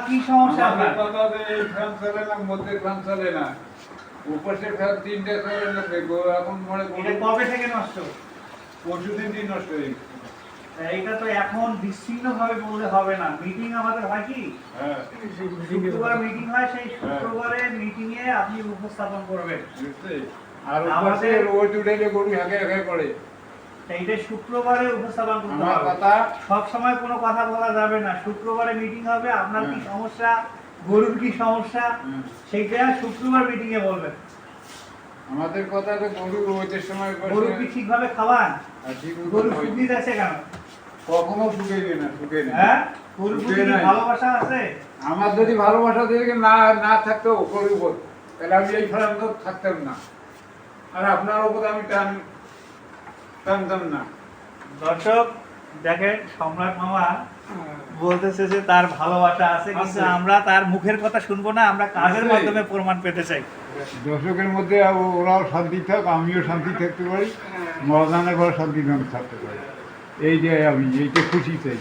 কি সমস্যা আপনার? কথা যে এই ফ্যান চলে না, মধ্যে ফ্যান চলে না, উপরে ফ্যান তিনটে চলে না, এখন মনে এটা কবে থেকে নষ্ট? পরশুদিন দিন নষ্ট হয়ে গেছে। এইটা তো এখন বিচ্ছিন্ন ভাবে বললে হবে না। মিটিং আমাদের হয় কি, হ্যাঁ, শুক্রবার মিটিং হয়, সেই শুক্রবারের মিটিং এ আপনি উপস্থাপন করবেন। বুঝলি? আর আমাদের ওই উঠেলে গরু হাঁকে হাঁকে পড়ে। এইটা শুক্রবারে উপস্থাপন করতে আমার হবে। কথা সব সময় কোনো কথা বলা যাবে না। শুক্রবারে মিটিং হবে, আপনার কি সমস্যা, গরুর কি সমস্যা, সেইটা শুক্রবার মিটিং এ বলবেন। আমাদের কথা তো গরু ওইটার সময় গরু কি ঠিকভাবে খাওয়ান? গরু গরু ফুকি যাচ্ছে কেন? কখনো শুকাইবে না, শুকাই না। হ্যাঁ, গরুর প্রতি শুকিয়ে কি নাই। ভালোবাসা আছে? আমার যদি ভালোবাসা দিয়ে না না থাকতো গরুর উপর, তাহলে আমি এই ফ্যান তো থাকতাম না, আর আপনার উপর আমি টানতাম না। দর্শক দেখেন, সম্রাট মামা বলতেছে যে তার ভালোবাসা আছে, কিন্তু আমরা তার মুখের কথা শুনবো না, আমরা কাজের মাধ্যমে প্রমাণ পেতে চাই। দর্শকের মধ্যে ওরাও শান্তি থাক, আমিও শান্তি থাকতে পারি, মহাদানের ঘরে শান্তি থাকতে পারি, এই যে আমি এইটা খুশি চাই।